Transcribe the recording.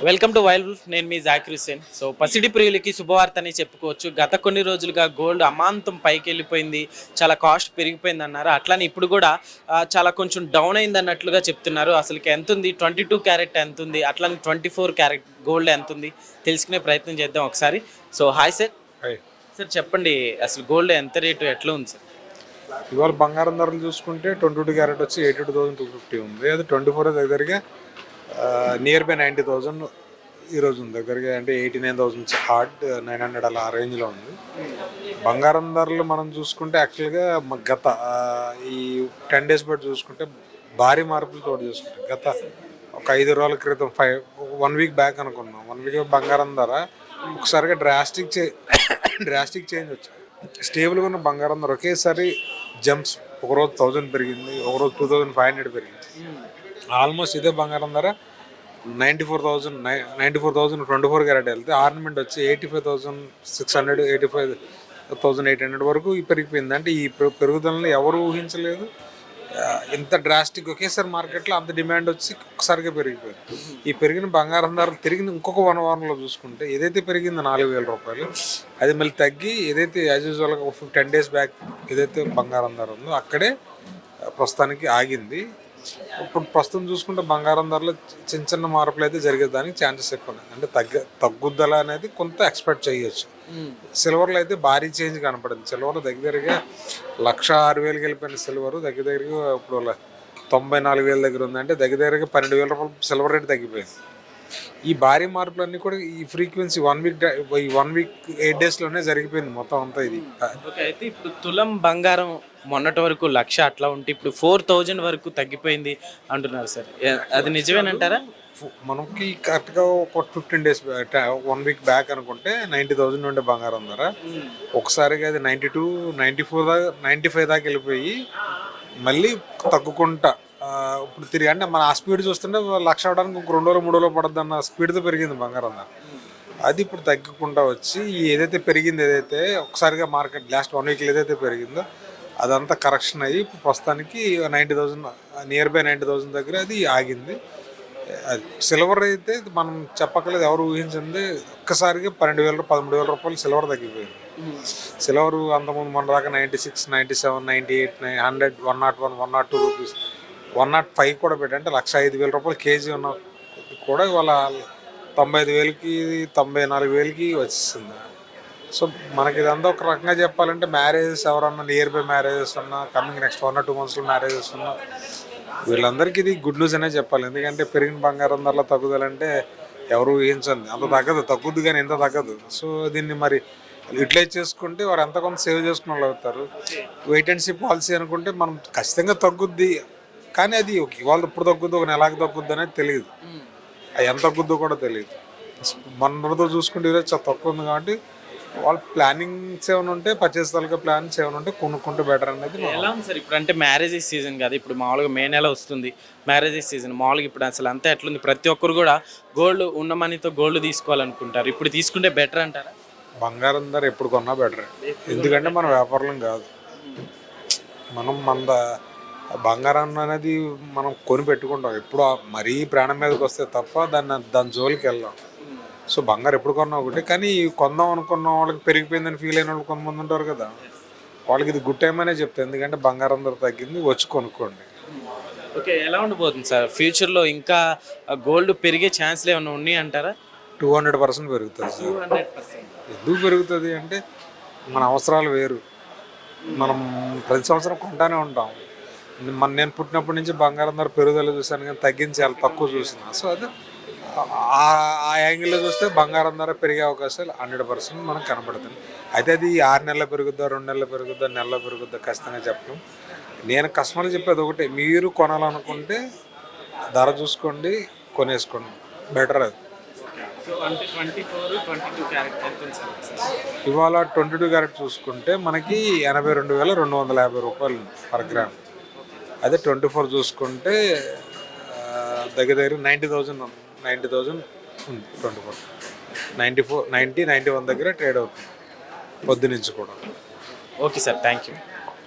Welcome to wild wolf. నేను మీ Zakir Hussain. So పసిడి ప్రియులకి శుభవార్త అని చెప్పుకోవచ్చు. గత కొన్ని రోజులుగా గోల్డ్ అమాంతం పైకి వెళ్ళిపోయింది, చాలా కాస్ట్ పెరిగిపోయింది అన్నారు. అట్లానే ఇప్పుడు కూడా చాలా కొంచెం డౌన్ అయింది అన్నట్లుగా చెప్తున్నారు. అసలుకి ఎంత ఉంది, 22 క్యారెట్ ఎంత ఉంది, అట్లానే 24 క్యారెట్ గోల్డ్ ఎంత ఉంది తెలుసుకునే ప్రయత్నం చేద్దాం ఒకసారి. So hi sir. సార్ చెప్పండి, అసలు గోల్డ్ ఎంత రేటు ఎట్లా ఉంది సార్? ఇవాళ బంగారం ధరలు చూసుకుంటే 22 క్యారెట్ వచ్చి 82,250 ఉంది. అది 24 దగ్గరగా నియర్ బై 90,000 ఈరోజు ఉంది. దగ్గరగా అంటే 89,000 హార్డ్ 900 అలా ఆ రేంజ్లో ఉంది. బంగారం ధరలు మనం చూసుకుంటే యాక్చువల్గా గత ఈ 10 days బట్టి చూసుకుంటే భారీ మార్పులతో చూసుకుంటే గత ఒక 5 రోజుల క్రితం 1 week బ్యాక్ అనుకున్నాం. 1 week బంగారం ధర ఒకసారిగా డ్రాస్టిక్ చేంజ్ వచ్చింది. స్టేబుల్గా ఉన్న బంగారం ధర ఒకేసారి జంప్స్, ఒకరోజు 1000 పెరిగింది, ఒకరోజు 2,500 పెరిగింది. ఆల్మోస్ట్ ఇదే బంగారం ధర 94,000 24 క్యారెట్ వెళ్తే ఆర్నమెంట్ వచ్చి 85,600 85,800 వరకు పెరిగిపోయింది. అంటే ఈ పెరుగుదలను ఎవరు ఊహించలేదు. ఇంత డ్రాస్టిక్ ఒకేసారి మార్కెట్లో అంత డిమాండ్ వచ్చి ఒకసారిగా పెరిగిపోయింది. ఈ పెరిగిన బంగారం ధర తిరిగి ఇంకొక 1 వారంలో చూసుకుంటే ఏదైతే పెరిగిందో 4,000 రూపాయలు, అది మళ్ళీ తగ్గి ఏదైతే యాజ్ యూజువల్గా 10 days బ్యాక్ ఏదైతే బంగారం ధర ఉందో అక్కడే ప్రస్తుతానికి ఆగింది. ఇప్పుడు ప్రస్తుతం చూసుకుంటే బంగారం ధరలో చిన్న చిన్న మార్పులు అయితే జరిగేదానికి ఛాన్సెస్ ఎక్కువ ఉన్నాయి. అంటే తగ్గుదల అనేది కొంత ఎక్స్పెక్ట్ చేయొచ్చు. సిల్వర్లో అయితే భారీ చేంజ్ కనపడింది. సిల్వర్ దగ్గరగా 1,06,000 వెళ్ళిపోయిన సిల్వర్ దగ్గరగా ఇప్పుడు 94,000 దగ్గర ఉంది. అంటే దగ్గరగా 12,000 రూపాయలు సిల్వర్ రేట్ తగ్గిపోయింది. ఈ భారీ మార్పులన్నీ కూడా ఈ ఫ్రీక్వెన్సీ 1 week 8 daysలోనే జరిగిపోయింది మొత్తం అంతా. ఇది అయితే ఇప్పుడు తులం బంగారం మొన్నటి వరకు 1,00,000 అట్లా ఉంటే ఇప్పుడు 4,000 వరకు తగ్గిపోయింది అంటున్నారు సార్. అది నిజమేనంటారా? మనకి కరెక్ట్గా ఒక 15 days 1 week బ్యాక్ అనుకుంటే 90,000 ఉండే బంగారం ధర ఒకసారిగా అది 92 94 దాకా 95 దాకా వెళ్ళిపోయి మళ్ళీ తగ్గుకుంటా ఇప్పుడు తిరిగి అంటే మన ఆ స్పీడ్ చూస్తుంటే 1,00,000 అవడానికి ఇంకొక 2 రోజులు 3 రోజులు పడుతుంది అన్న స్పీడ్తో పెరిగింది బంగారం ధర. అది ఇప్పుడు తగ్గకుండా వచ్చి ఏదైతే పెరిగింది, ఏదైతే ఒకసారిగా మార్కెట్ లాస్ట్ 1 week ఏదైతే పెరిగిందో అదంతా కరెక్షన్ అయ్యి ఇప్పుడు ప్రస్తుతానికి 90,000 నియర్ బై 90,000 దగ్గర అది ఆగింది. సిల్వర్ అయితే మనం చెప్పక్కలేదు, ఎవరు ఊహించింది ఒక్కసారిగా 12,000 13,000 రూపాయలు సిల్వర్ తగ్గిపోయింది. సిల్వర్ అంతకుముందు మన దాకా 96 97 98 100 101 102 రూపీస్ 105 కూడా పెట్టి అంటే 1,05,000 రూపాయలు కేజీ ఉన్న కూడా ఇవాళ 95,000కి 94,000కి వచ్చేస్తుంది. సో మనకి ఇదంతా ఒక రకంగా చెప్పాలంటే మ్యారేజెస్ ఎవరన్నా నియర్ బై మ్యారేజెస్ ఉన్నా, కమింగ్ నెక్స్ట్ 1 or 2 monthsలో మ్యారేజెస్ ఉన్నా వీళ్ళందరికీ ఇది గుడ్ న్యూస్ అనే చెప్పాలి. ఎందుకంటే పెరిగిన బంగారం ధరలో తగ్గుదలంటే ఎవరు ఊహించండి, అంత తగ్గుద్ది కానీ ఎంత తగ్గదు. సో దీన్ని మరి యూటిలైజ్ చేసుకుంటే వారు ఎంత కొంత సేవ్ చేసుకున్న వాళ్ళు అవుతారు. వెయిట్ అండ్ సీ పాలసీ అనుకుంటే మనం ఖచ్చితంగా తగ్గుద్ది, కానీ అది ఇవాళ ఇప్పుడు తగ్గుద్ది, ఒక నెలకి తగ్గుద్ది అనేది తెలియదు. అది ఎంత తగ్గుద్దో కూడా తెలియదు. మనతో చూసుకుంటే ఈరోజు చాలా తక్కువ ఉంది కాబట్టి వాళ్ళ ప్లానింగ్స్ ఏమైనా ఉంటే పర్చేస్ తాలూకా ప్లాన్స్ ఏమైనా ఉంటే కొనుక్కుంటే బెటర్ అనేది. ఎలా ఉంది సార్ ఇప్పుడు? అంటే మ్యారేజెస్ సీజన్ కదా, ఇప్పుడు మామూలుగా మే నెల వస్తుంది మ్యారేజెస్ సీజన్. మామూలుగా ఇప్పుడు అసలు అంతా ఎట్లుంది? ప్రతి ఒక్కరు కూడా గోల్డ్ ఉన్న మనీతో గోల్డ్ తీసుకోవాలనుకుంటారు. ఇప్పుడు తీసుకుంటే బెటర్ అంటారా? బంగారం ధర ఎప్పుడు కొన్నా బెటర్. ఎందుకంటే మన వ్యాపారం కాదు, మన బంగారం అనేది మనం కొని పెట్టుకుంటాం. ఎప్పుడు మరీ ప్రాణం మీదకి వస్తే తప్ప దాని జోలికి వెళ్ళాం. సో బంగారం ఎప్పుడు కొన్నా ఒకటి, కానీ కొందాం అనుకున్న వాళ్ళకి పెరిగిపోయిందని ఫీల్ అయిన వాళ్ళు కొంతమంది ఉంటారు కదా, వాళ్ళకి ఇది గుడ్ టైం అనే చెప్తాను. ఎందుకంటే బంగారం ధర తగ్గింది, వచ్చి కొనుక్కోండి. ఓకే, ఎలా ఉండిపోతుంది సార్ ఫ్యూచర్లో? ఇంకా గోల్డ్ పెరిగే ఛాన్స్లు ఏమైనా ఉన్నాయి అంటారా? 200% పెరుగుతుంది సార్. 200%. ఎందుకు పెరుగుతుంది అంటే మన అవసరాలు వేరు. మనం ప్రతి సంవత్సరం కొంటానే ఉంటాం. నేను పుట్టినప్పటి నుంచి బంగారం ధర పెరుగుదల చూశాను, కానీ తగ్గించి చాలా తక్కువ చూసిన. సో అది ఆ యాంగిల్లో చూస్తే బంగారం ధర పెరిగే అవకాశాలు 100% మనకు కనబడుతుంది. అయితే అది 6 నెలలు పెరుగుద్దా, 2 నెలలు పెరుగుద్దా, నెలలో పెరుగుద్దా ఖచ్చితంగా చెప్పడం. నేను కస్టమర్లు చెప్పేది ఒకటే, మీరు కొనాలనుకుంటే ధర చూసుకోండి, కొనేసుకోండి, బెటర్ అది. ఇవాళ 22 క్యారెట్ చూసుకుంటే మనకి 82,250 రూపాయలు పర్ గ్రామ్. అదే 24 చూసుకుంటే దగ్గర 90,000 ఉంది. 24 90 91 దగ్గర ట్రేడ్ అవుతుంది పొద్దునుంచి కూడా. Okay sir, thank you.